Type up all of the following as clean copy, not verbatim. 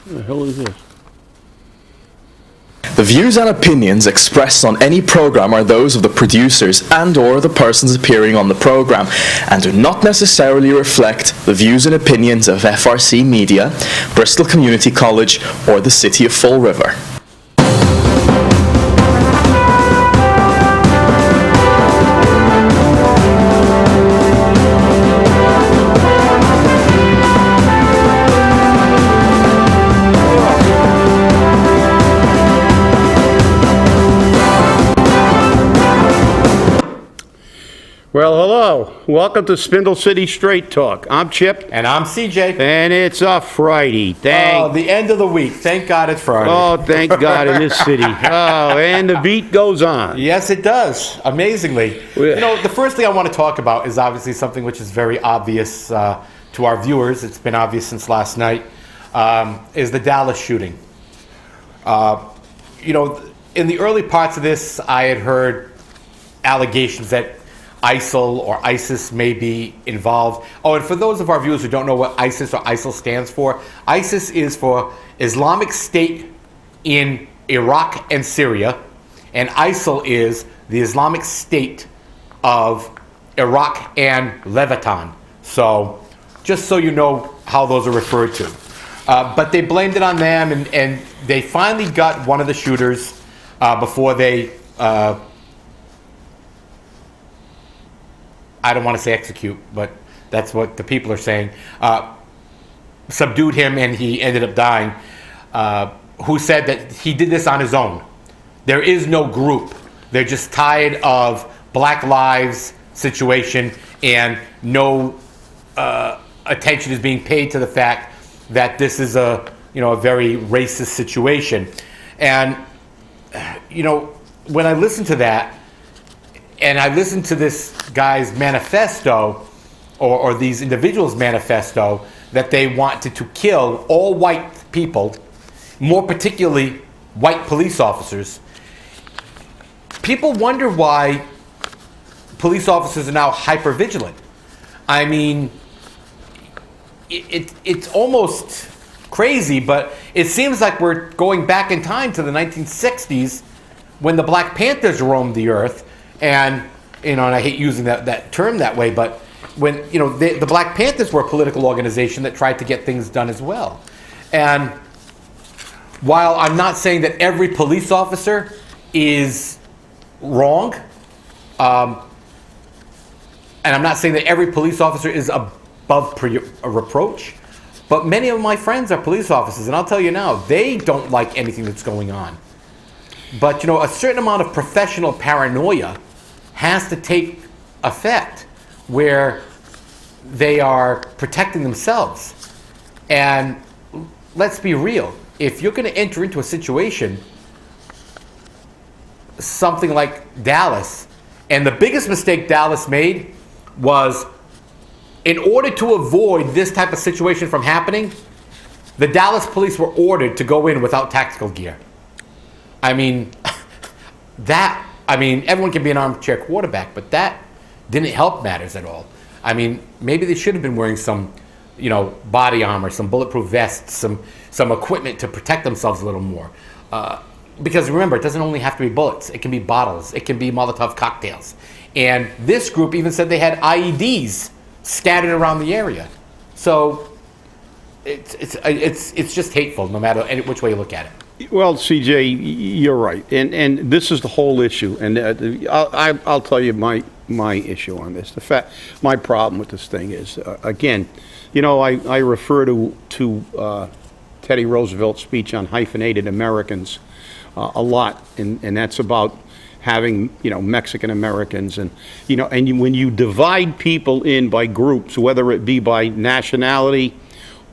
The hell is this? The views and opinions expressed on any program are those of the producers and/or the persons appearing on the program, and do not necessarily reflect the views and opinions of FRC Media, Bristol Community College, or the City of Fall River. Well, hello. Welcome to Spindle City Straight Talk. I'm Chip. And I'm CJ. And it's a Friday. The end of the week. Thank God it's Friday. Oh, thank God in this city. Oh, and the beat goes on. Yes, it does. Amazingly. You know, the first thing I want to talk about is obviously something which is very obvious to our viewers. It's been obvious since last night, is the Dallas shooting. You know, in the early parts of this, I had heard allegations that ISIL or ISIS may be involved. Oh, and for those of our viewers who don't know what ISIS or ISIL stands for, ISIS is for Islamic State in Iraq and Syria, and ISIL is the Islamic State of Iraq and Levitan. So, just so you know how those are referred to. But they blamed it on them, and they finally got one of the shooters before they... I don't want to say execute, but that's what the people are saying, subdued him and he ended up dying, who said that he did this on his own. There is no group. They're just tired of Black Lives situation, and no attention is being paid to the fact that this is a very racist situation. And, when I listen to that, and I listened to this guy's manifesto, or these individuals' manifesto, that they wanted to kill all white people, more particularly white police officers. People wonder why police officers are now hypervigilant. I mean, it's almost crazy, but it seems like we're going back in time to the 1960s when the Black Panthers roamed the earth. And I hate using that term that way, but when the Black Panthers were a political organization that tried to get things done as well. And while I'm not saying that every police officer is wrong, and I'm not saying that every police officer is above a reproach, but many of my friends are police officers, and I'll tell you now, they don't like anything that's going on. But a certain amount of professional paranoia has to take effect where they are protecting themselves. And let's be real, if you're going to enter into a situation, something like Dallas, and the biggest mistake Dallas made was, in order to avoid this type of situation from happening, the Dallas police were ordered to go in without tactical gear. I mean, everyone can be an armchair quarterback, but that didn't help matters at all. I mean, maybe they should have been wearing some, body armor, some bulletproof vests, some equipment to protect themselves a little more. Because remember, it doesn't only have to be bullets. It can be bottles. It can be Molotov cocktails. And this group even said they had IEDs scattered around the area. So it's just hateful, no matter which way you look at it. Well, CJ, you're right, and this is the whole issue, and I'll tell you my issue on this. My problem with this thing is, again, I refer to Teddy Roosevelt's speech on hyphenated Americans a lot, and that's about having Mexican Americans, and when you divide people in by groups, whether it be by nationality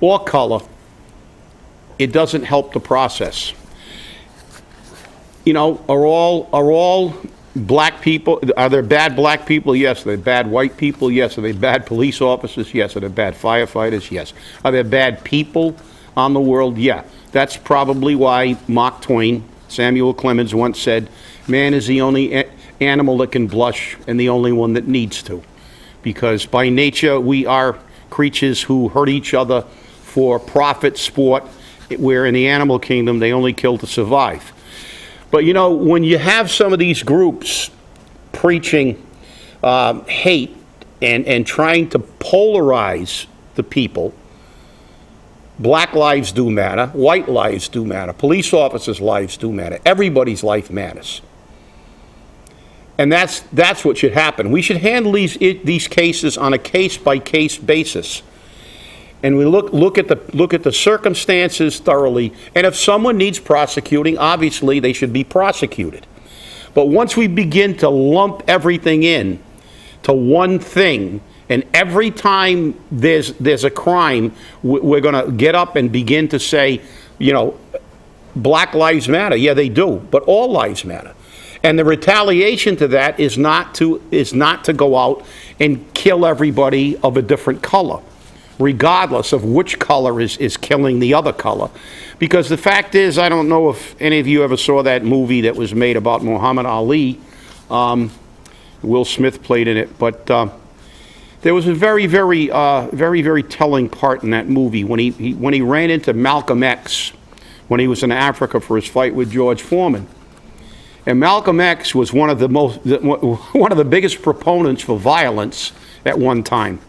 or color, it doesn't help the process. Are all black people, are there bad black people? Yes. Are there bad white people? Yes. Are they bad police officers? Yes. Are there bad firefighters? Yes. Are there bad people on the world? Yeah. That's probably why Mark Twain, Samuel Clemens, once said, man is the only animal that can blush and the only one that needs to. Because by nature, we are creatures who hurt each other for profit, sport, where in the animal kingdom they only kill to survive. But you know, when you have some of these groups preaching hate and trying to polarize the people, black lives do matter, white lives do matter, police officers' lives do matter, everybody's life matters. And that's what should happen. We should handle these cases on a case-by-case basis. And we look at the circumstances thoroughly. And if someone needs prosecuting, obviously they should be prosecuted. But once we begin to lump everything in to one thing, and every time there's a crime, we're going to get up and begin to say, you know, black lives matter. Yeah, they do, but all lives matter. And the retaliation to that is not to go out and kill everybody of a different color, regardless of which color is killing the other color. Because the fact is, I don't know if any of you ever saw that movie that was made about Muhammad Ali. Will Smith played in it, but there was a very telling part in that movie when he ran into Malcolm X when he was in Africa for his fight with George Foreman. And Malcolm X was one of the biggest proponents for violence at one time.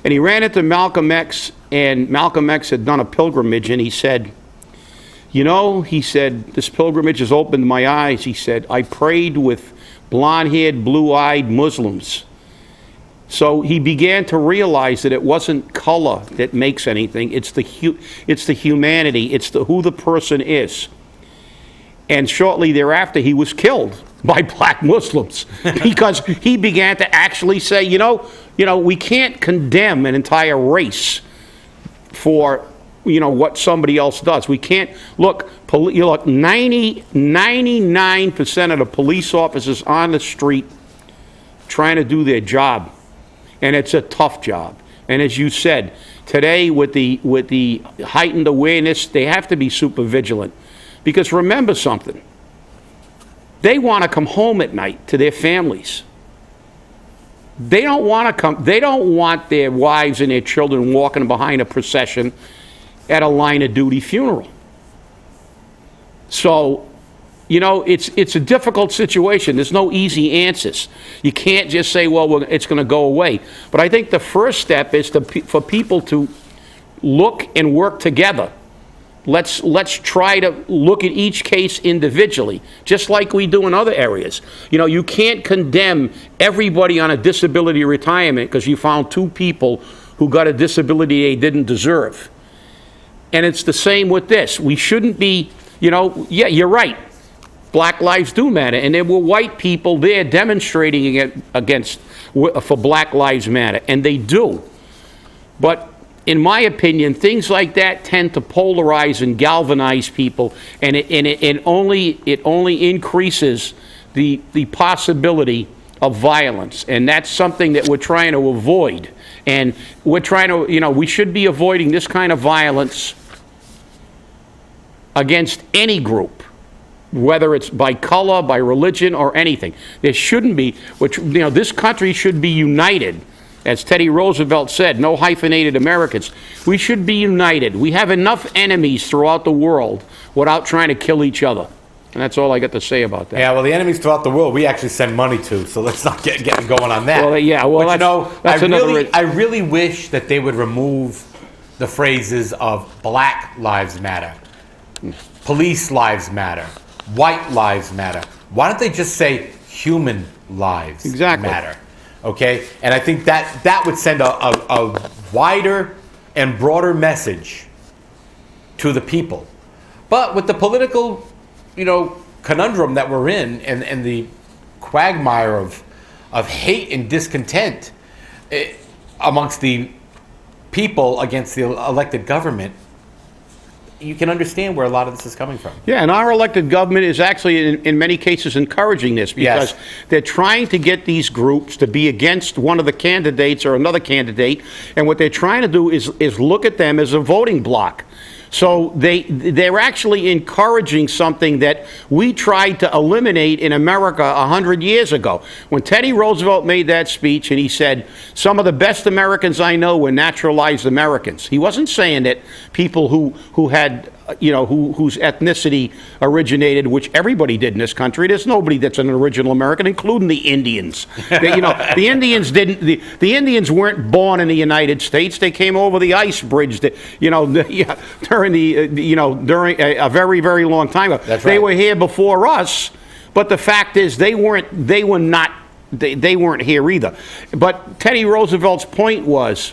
And he ran into Malcolm X, and Malcolm X had done a pilgrimage, and he said, you know, he said, this pilgrimage has opened my eyes. He said, I prayed with blonde-haired, blue-eyed Muslims. So he began to realize that it wasn't color that makes anything. It's the humanity. It's who the person is. And shortly thereafter, he was killed by black Muslims because he began to actually say, you know, we can't condemn an entire race for, you know, what somebody else does. We can't look. 99% of the police officers on the street trying to do their job, and it's a tough job. And as you said today, with the heightened awareness, they have to be super vigilant. Because remember something, they want to come home at night to their families. They don't want their wives and their children walking behind a procession at a line of duty funeral. So, you know, it's a difficult situation. There's no easy answers. You can't just say, well, it's going to go away. But I think the first step is for people to look and work together. Let's try to look at each case individually, just like we do in other areas. You know, you can't condemn everybody on a disability retirement because you found 2 people who got a disability they didn't deserve. And it's the same with this. We shouldn't be, you know, yeah, you're right. Black lives do matter. And there were white people there demonstrating for Black Lives Matter, and they do. But in my opinion, things like that tend to polarize and galvanize people, and it only increases the possibility of violence, and that's something that we're trying to avoid. And we're trying to, you know, we should be avoiding this kind of violence against any group, whether it's by color, by religion, or anything. There shouldn't be, you know, this country should be united. As Teddy Roosevelt said, no hyphenated Americans. We should be united. We have enough enemies throughout the world without trying to kill each other. And that's all I got to say about that. Yeah, well, the enemies throughout the world, we actually send money to, so let's not get going on that. Well, yeah, well, but, you know, that's I really wish that they would remove the phrases of Black Lives Matter, Police Lives Matter, White Lives Matter. Why don't they just say Human Lives Matter? Okay, and I think that would send a wider and broader message to the people. But with the political, you know, conundrum that we're in, and the quagmire of hate and discontent amongst the people against the elected government, you can understand where a lot of this is coming from. Yeah, and our elected government is actually, in many cases, encouraging this because they're trying to get these groups to be against one of the candidates or another candidate, and what they're trying to do is look at them as a voting bloc. So they're actually encouraging something that we tried to eliminate in America 100 years ago. When Teddy Roosevelt made that speech and he said, some of the best Americans I know were naturalized Americans. He wasn't saying that people who had, whose ethnicity originated, which everybody did in this country. There's nobody that's an original American, including the Indians. The Indians didn't. The Indians weren't born in the United States. They came over the ice bridge. During a very, very long time ago. That's right. They were here before us. But the fact is, they weren't here either. But Teddy Roosevelt's point was,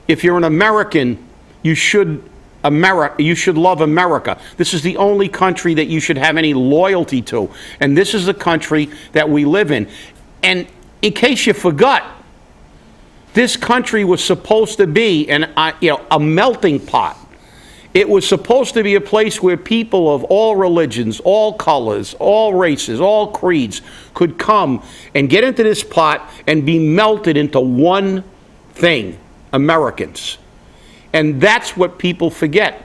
if you're an American, you should love America. This is the only country that you should have any loyalty to. And this is the country that we live in. And in case you forgot, this country was supposed to be a melting pot. It was supposed to be a place where people of all religions, all colors, all races, all creeds could come and get into this pot and be melted into one thing, Americans. And that's what people forget.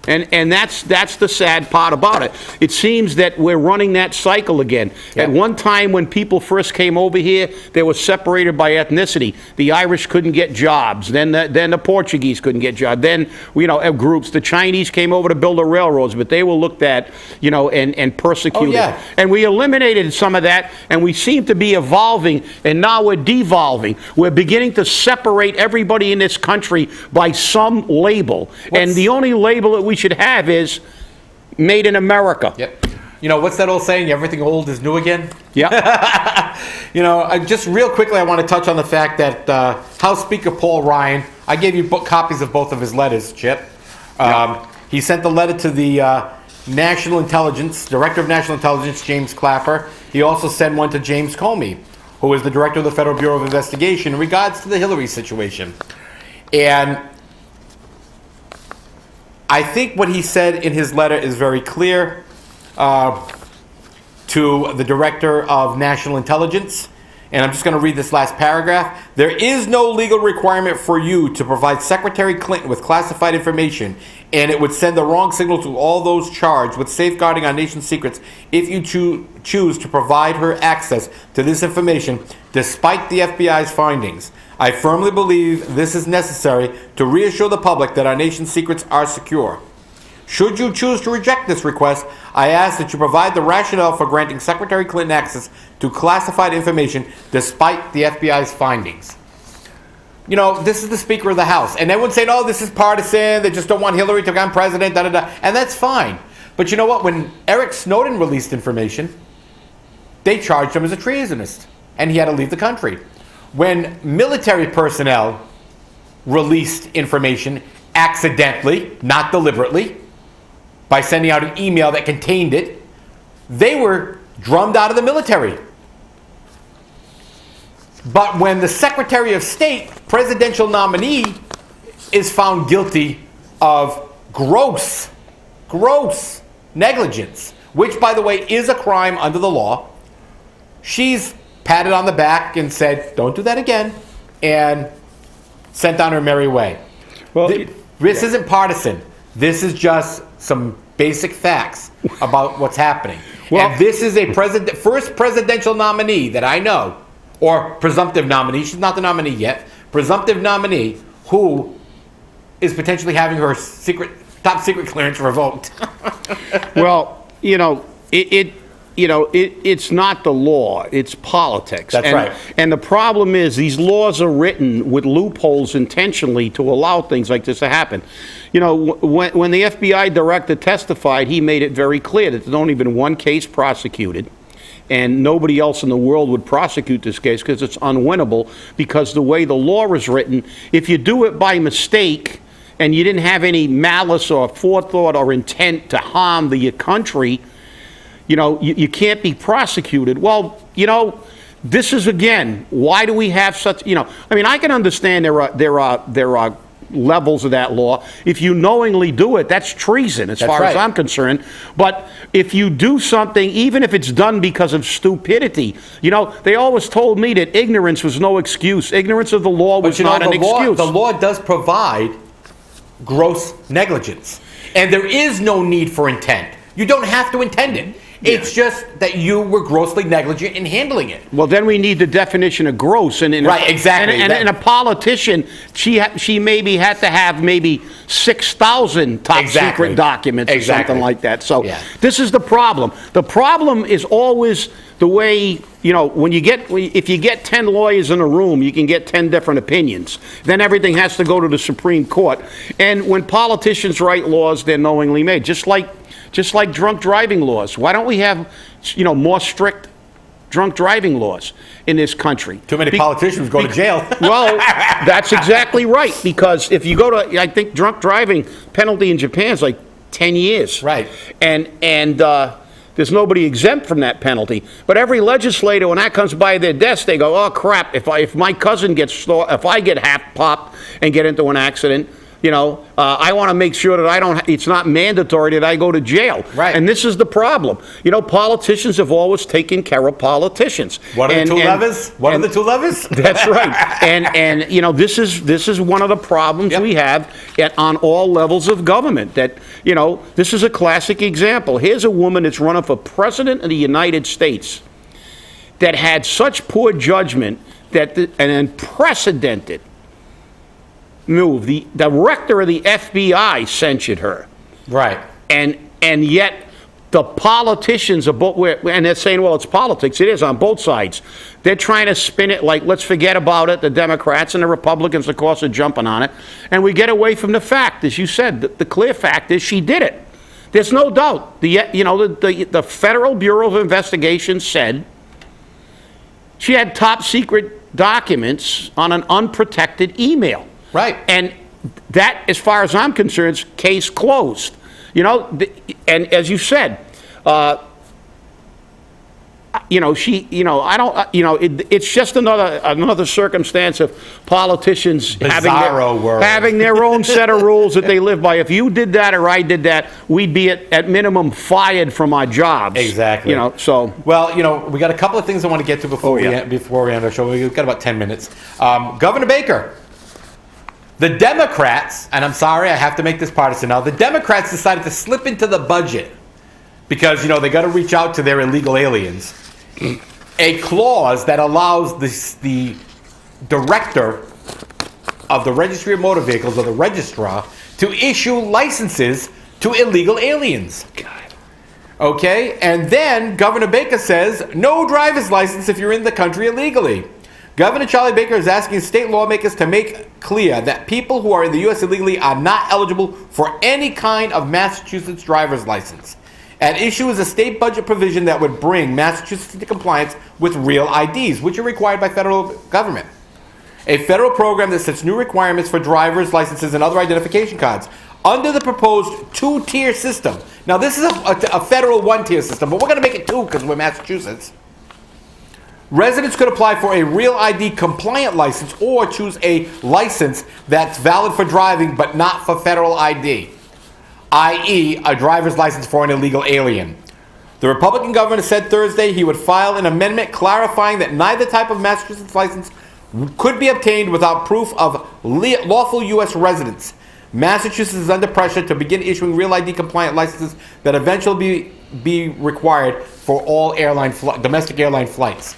And that's the sad part about it. It seems that we're running that cycle again. Yep. At one time when people first came over here, they were separated by ethnicity. The Irish couldn't get jobs. Then the Portuguese couldn't get jobs. Then, groups. The Chinese came over to build the railroads, but they were looked at, and persecuted. Oh, yeah. And we eliminated some of that, and we seem to be evolving, and now we're devolving. We're beginning to separate everybody in this country by some label. And the only label that we should have is made in America. Yep. What's that old saying? Everything old is new again? Yeah. Just real quickly, I want to touch on the fact that House Speaker Paul Ryan, I gave you copies of both of his letters, Chip. He sent the letter to the National Intelligence, Director of National Intelligence, James Clapper. He also sent one to James Comey, who is the Director of the Federal Bureau of Investigation, in regards to the Hillary situation. And I think what he said in his letter is very clear to the Director of National Intelligence. And I'm just going to read this last paragraph. There is no legal requirement for you to provide Secretary Clinton with classified information, and it would send the wrong signal to all those charged with safeguarding our nation's secrets if you choose to provide her access to this information despite the FBI's findings. I firmly believe this is necessary to reassure the public that our nation's secrets are secure. Should you choose to reject this request, I ask that you provide the rationale for granting Secretary Clinton access to classified information despite the FBI's findings. This is the Speaker of the House. And everyone's saying, oh, this is partisan. They just don't want Hillary to become president, da-da-da. And that's fine. But you know what? When Eric Snowden released information, they charged him as a treasonist. And he had to leave the country. When military personnel released information accidentally, not deliberately, by sending out an email that contained it, they were drummed out of the military. But when the Secretary of State, presidential nominee, is found guilty of gross negligence, which, by the way, is a crime under the law, she's patted on the back and said, don't do that again, and sent on her merry way. Well, this isn't partisan. This is just some basic facts about what's happening. Well, and this is a first presidential nominee that I know, or presumptive nominee, she's not the nominee yet, presumptive nominee who is potentially having her top secret clearance revoked. Well, it's not the law, it's politics. That's right. And the problem is these laws are written with loopholes intentionally to allow things like this to happen. When the FBI director testified, he made it very clear that there's only been one case prosecuted, and nobody else in the world would prosecute this case because it's unwinnable, because the way the law is written, if you do it by mistake and you didn't have any malice or forethought or intent to harm the country, you can't be prosecuted. Well, this is, again, why do we have such, I can understand there are levels of that law. If you knowingly do it, that's treason as far as I'm concerned. But if you do something, even if it's done because of stupidity, they always told me that ignorance was no excuse. Ignorance of the law was not an excuse. The law does provide gross negligence. And there is no need for intent. You don't have to intend it. It's just that you were grossly negligent in handling it. Well, then we need the definition of gross. Right, exactly. And a politician, she maybe had to have maybe 6,000 top secret documents or something like that. So this is the problem. The problem is always the way, if you get 10 lawyers in a room, you can get 10 different opinions. Then everything has to go to the Supreme Court. And when politicians write laws, they're knowingly made. Just like drunk driving laws. Why don't we have, more strict drunk driving laws in this country? Too many politicians go to jail. Well, that's exactly right. Because if you go to, I think drunk driving penalty in Japan is like 10 years. Right. And there's nobody exempt from that penalty. But every legislator, when that comes by their desk, they go, oh crap! If my cousin if I get half popped and get into an accident. I want to make sure that it's not mandatory that I go to jail. Right. And this is the problem. Politicians have always taken care of politicians. What are the two levers? What are the two levers? That's right. And this is one of the problems we have on all levels of government. That, this is a classic example. Here's a woman that's running for president of the United States that had such poor judgment that an unprecedented move. The director of the FBI censured her. Right. And yet the politicians are both, and they're saying, well, it's politics. It is on both sides. They're trying to spin it like, let's forget about it. The Democrats and the Republicans, of course, are jumping on it. And we get away from the fact, as you said, the clear fact is she did it. There's no doubt. The Federal Bureau of Investigation said she had top secret documents on an unprotected email. Right. And that, as far as I'm concerned, is case closed. And as you said, it's just another circumstance of politicians having their own set of rules that they live by. If you did that or I did that, we'd be at minimum fired from our jobs. Exactly. Well, we got a couple of things I want to get to before we end our show. We've got about 10 minutes. Governor Baker. The Democrats, and I'm sorry, I have to make this partisan now, the Democrats decided to slip into the budget because, they got to reach out to their illegal aliens. A clause that allows the director of the Registry of Motor Vehicles, or the registrar, to issue licenses to illegal aliens. God. Okay? And then Governor Baker says, no driver's license if you're in the country illegally. Governor Charlie Baker is asking state lawmakers to make clear that people who are in the U.S. illegally are not eligible for any kind of Massachusetts driver's license. At issue is a state budget provision that would bring Massachusetts into compliance with real IDs, which are required by federal government. A federal program that sets new requirements for driver's licenses and other identification cards. Under the proposed two-tier system. Now, this is a federal one-tier system, but we're going to make it two because we're Massachusetts. Residents could apply for a real ID compliant license or choose a license that's valid for driving but not for federal ID, i.e. a driver's license for an illegal alien. The Republican governor said Thursday he would file an amendment clarifying that neither type of Massachusetts license could be obtained without proof of lawful U.S. residence. Massachusetts is under pressure to begin issuing real ID compliant licenses that eventually be required for all domestic airline flights.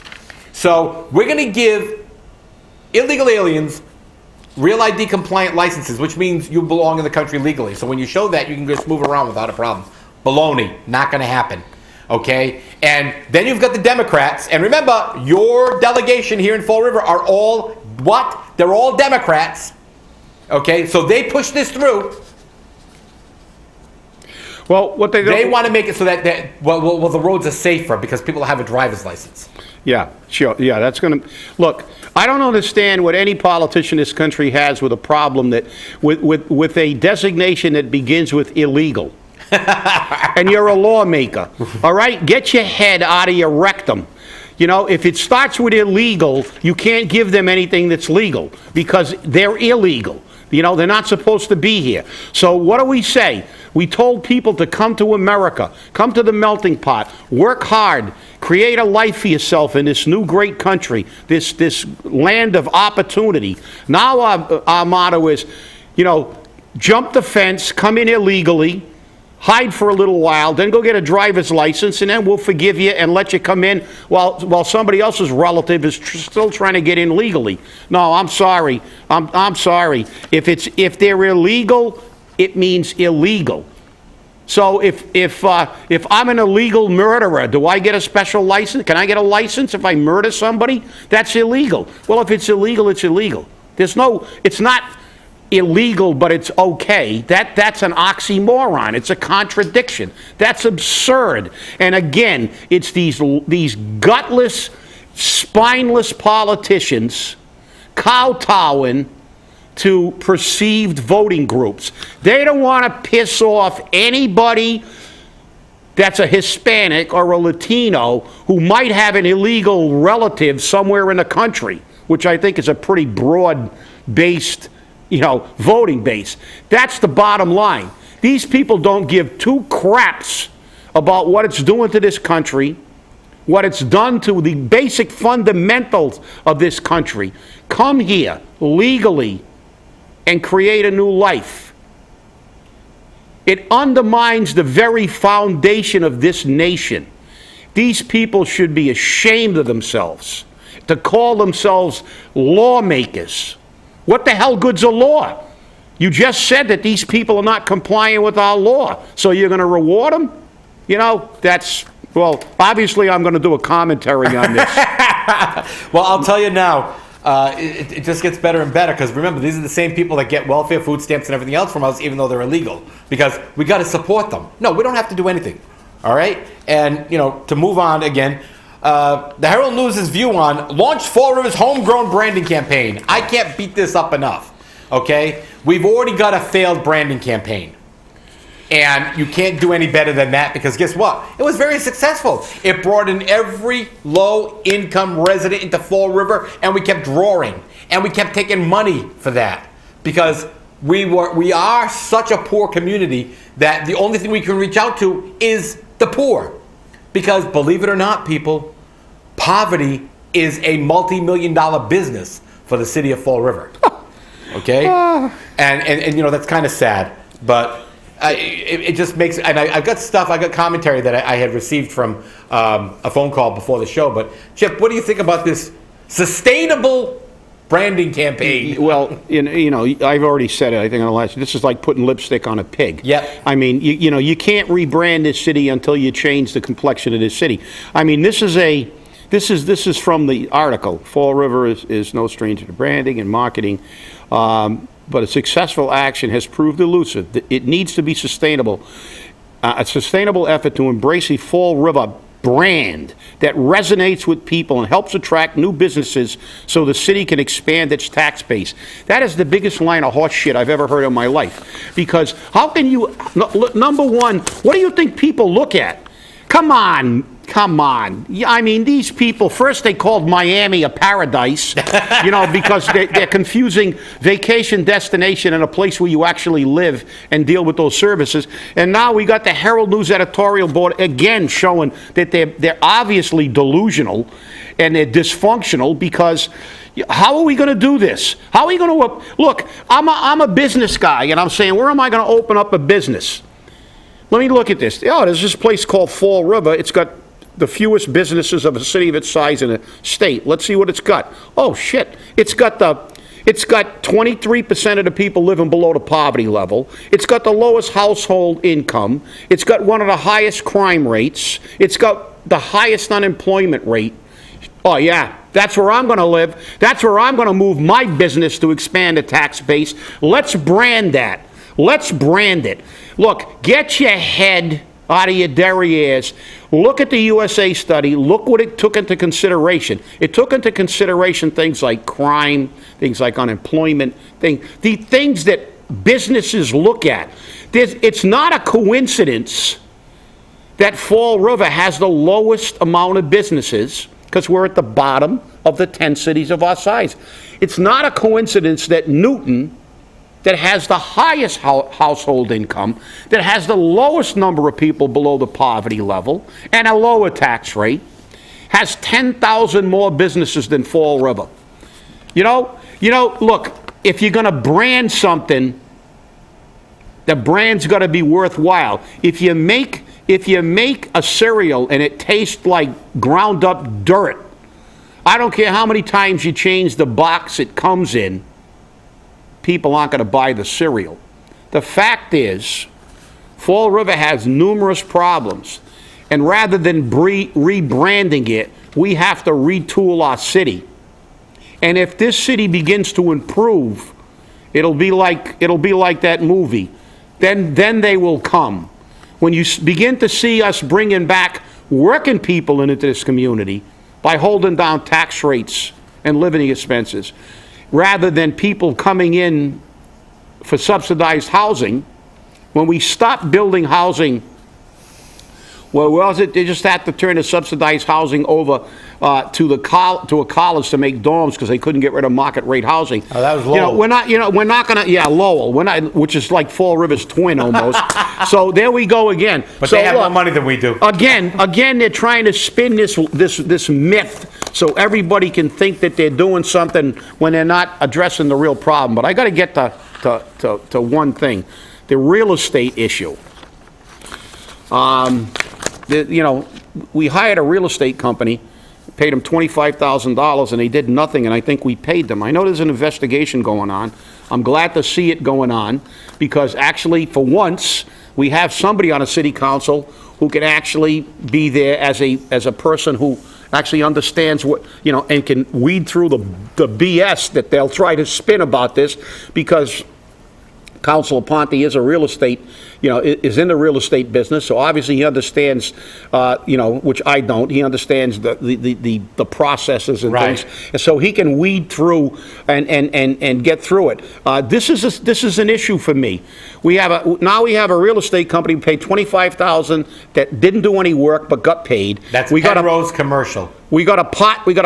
So we're going to give illegal aliens real ID compliant licenses, which means you belong in the country legally. So when you show that, you can just move around without a problem. Baloney, not going to happen. Okay? And then you've got the Democrats. And remember, your delegation here in Fall River are all what? They're all Democrats. Okay? So they push this through. Well, what they want to make it so that the roads are safer because people have a driver's license. Yeah, sure. Yeah, that's going to... Look, I don't understand what any politician in this country has with a problem that... with a designation that begins with illegal. And you're a lawmaker. All right? Get your head out of your rectum. If it starts with illegal, you can't give them anything that's legal because they're illegal. They're not supposed to be here. So what do we say? We told people to come to America, come to the melting pot, work hard, create a life for yourself in this new great country, this land of opportunity. Now our motto is, jump the fence, come in illegally, hide for a little while, then go get a driver's license, and then we'll forgive you and let you come in while somebody else's relative is still trying to get in legally. No, I'm sorry. I'm sorry. If they're illegal, it means illegal. So if I'm an illegal murderer, do I get a special license? Can I get a license if I murder somebody? That's illegal. Well, if it's illegal, it's illegal. It's not illegal, but it's okay. That's an oxymoron. It's a contradiction. That's absurd. And again, it's these gutless, spineless politicians kowtowing to perceived voting groups. They don't want to piss off anybody that's a Hispanic or a Latino who might have an illegal relative somewhere in the country, which I think is a pretty broad-based voting base. That's the bottom line. These people don't give two craps about what it's doing to this country, what it's done to the basic fundamentals of this country. Come here legally and create a new life. It undermines the very foundation of this nation. These people should be ashamed of themselves to call themselves lawmakers. What the hell good's a law? You just said that these people are not complying with our law, so you're going to reward them? Obviously I'm going to do a commentary on this. Well, I'll tell you now, it just gets better and better, because remember, these are the same people that get welfare, food stamps, and everything else from us, even though they're illegal, because we got to support them. No, we don't have to do anything, all right? And, to move on again, the Herald News' view on launch Fall River's homegrown branding campaign. I can't beat this up enough, okay? We've already got a failed branding campaign. And you can't do any better than that, because guess what? It was very successful. It brought in every low-income resident into Fall River, and we kept drawing. And we kept taking money for that, because we are such a poor community that the only thing we can reach out to is the poor. Because believe it or not, people, poverty is a multi-million-dollar business for the city of Fall River. Okay? And that's kind of sad, but it just makes, and I got commentary that I had received from a phone call before the show. But Chip, what do you think about this sustainable branding campaign? Well, I've already said it, I think, on the last. This is like putting lipstick on a pig. Yep. I mean, you can't rebrand this city until you change the complexion of this city. I mean, this is from the article. Fall River is no stranger to branding and marketing. But a successful action has proved elusive. It needs to be sustainable. A sustainable effort to embrace a Fall River brand that resonates with people and helps attract new businesses so the city can expand its tax base. That is the biggest line of horse shit I've ever heard in my life. Because how can you, number one, what do you think people look at? Come on. I mean, these people, first they called Miami a paradise, because they're confusing vacation destination and a place where you actually live and deal with those services. And now we got the Herald News editorial board again showing that they're obviously delusional and they're dysfunctional, because how are we going to do this? How are we going to, look, I'm a business guy, and I'm saying, where am I going to open up a business? Let me look at this. There's this place called Fall River. It's got the fewest businesses of a city of its size in a state. Let's see what it's got. Oh, shit. It's got 23% of the people living below the poverty level. It's got the lowest household income. It's got one of the highest crime rates. It's got the highest unemployment rate. Oh, yeah. That's where I'm going to live. That's where I'm going to move my business to expand the tax base. Let's brand that. Let's brand it. Look, get your head out of your derrieres. Look at the USA study. Look what it took into consideration. It took into consideration things like crime, things like unemployment, the things that businesses look at. It's not a coincidence that Fall River has the lowest amount of businesses, because we're at the bottom of the 10 cities of our size. It's not a coincidence that Newton, that has the highest household income, that has the lowest number of people below the poverty level, and a lower tax rate, has 10,000 more businesses than Fall River. Look, if you're going to brand something, The brand's got to be worthwhile. If you make a cereal and it tastes like ground up dirt, I don't care how many times you change the box it comes in, people aren't going to buy the cereal. The fact is, Fall River has numerous problems, and rather than rebranding it, we have to retool our city. And if this city begins to improve, it'll be like that movie. Then they will come. When you begin to see us bringing back working people into this community by holding down tax rates and living expenses, rather than people coming in for subsidized housing, when we stop building housing, they just had to turn the subsidized housing over to a college to make dorms because they couldn't get rid of market rate housing. Oh, that was Lowell. We're not gonna, Lowell. We're not, which is like Fall River's twin almost. So there we go again. But they have more money than we do. Again, they're trying to spin this myth so everybody can think that they're doing something when they're not addressing the real problem. But I got to get to one thing, the real estate issue. We hired a real estate company, paid them $25,000, and they did nothing, and I think we paid them. I know there's an investigation going on. I'm glad to see it going on, because actually, for once, we have somebody on a city council who can actually be there as a person who actually understands what, and can weed through the BS that they'll try to spin about this, because Councilor Ponte is a real estate, is in the real estate business, so obviously he understands, which I don't. He understands the processes and right. things, and so he can weed through and get through it. This is an issue for me. We have a real estate company who paid $25,000 that didn't do any work but got paid. That's Penrose Commercial. We got a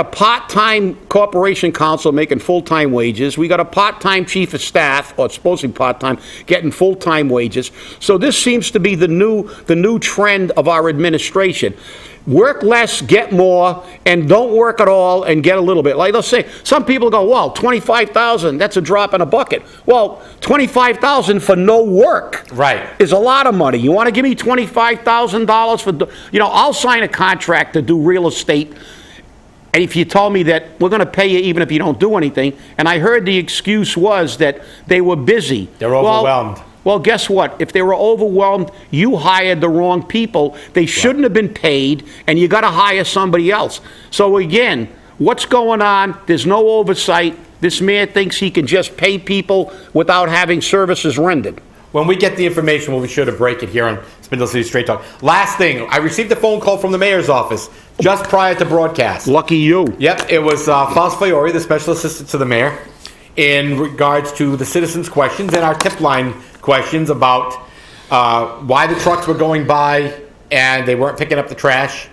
part-time corporation counsel making full-time wages. We got a part-time chief of staff, or supposed to be part-time, getting full-time wages. So this seems to be the new trend of our administration. Work less, get more, and don't work at all and get a little bit. Like, let's say, some people go, well, $25,000, that's a drop in a bucket. Well, $25,000 for no work is a lot of money. You want to give me $25,000 for, I'll sign a contract to do real estate, and if you told me that we're going to pay you even if you don't do anything, and I heard the excuse was that they were busy. They're overwhelmed. Well, guess what? If they were overwhelmed, you hired the wrong people. They shouldn't have been paid, and you got to hire somebody else. So again, what's going on? There's no oversight. This man thinks he can just pay people without having services rendered. When we get the information, we'll be sure to break it here on Spindle City Straight Talk. Last thing, I received a phone call from the mayor's office just prior to broadcast. Lucky you. Yep, it was Faust Fiore, the special assistant to the mayor, in regards to the citizens' questions and our tip line questions about why the trucks were going by and they weren't picking up the trash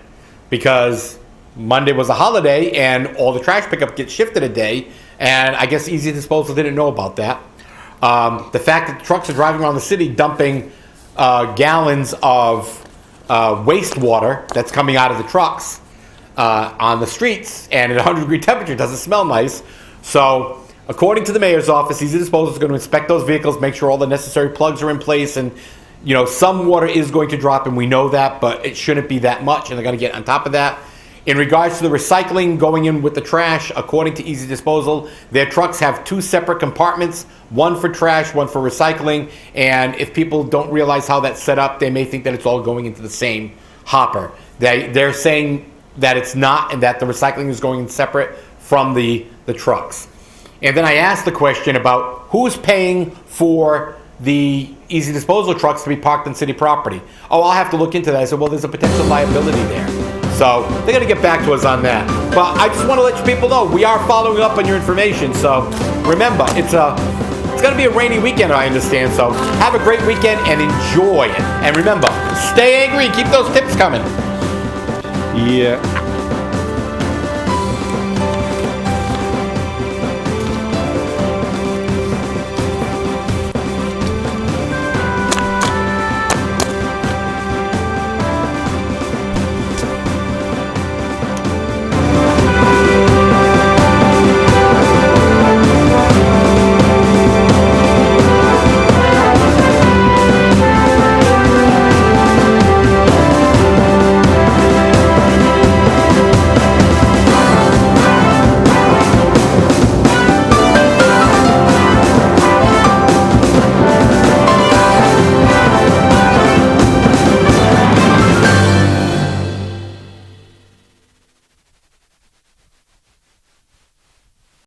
because Monday was a holiday and all the trash pickup gets shifted a day, and I guess Easy Disposal didn't know about that. The fact that the trucks are driving around the city dumping gallons of wastewater that's coming out of the trucks on the streets, and at 100-degree temperature doesn't smell nice. So according to the mayor's office, Easy Disposal is going to inspect those vehicles, make sure all the necessary plugs are in place, and some water is going to drop, and we know that, but it shouldn't be that much, and they're going to get on top of that. In regards to the recycling going in with the trash, according to Easy Disposal, their trucks have 2 separate compartments, one for trash, one for recycling, and if people don't realize how that's set up, they may think that it's all going into the same hopper. They're saying that it's not, and that the recycling is going in separate from the trucks. And then I asked the question about who's paying for the Easy Disposal trucks to be parked on city property. Oh, I'll have to look into that. I said, well, there's a potential liability there. So they're going to get back to us on that. But I just want to let you people know we are following up on your information. So remember, it's going to be a rainy weekend, I understand. So have a great weekend and enjoy it. And remember, stay angry and keep those tips coming. Yeah.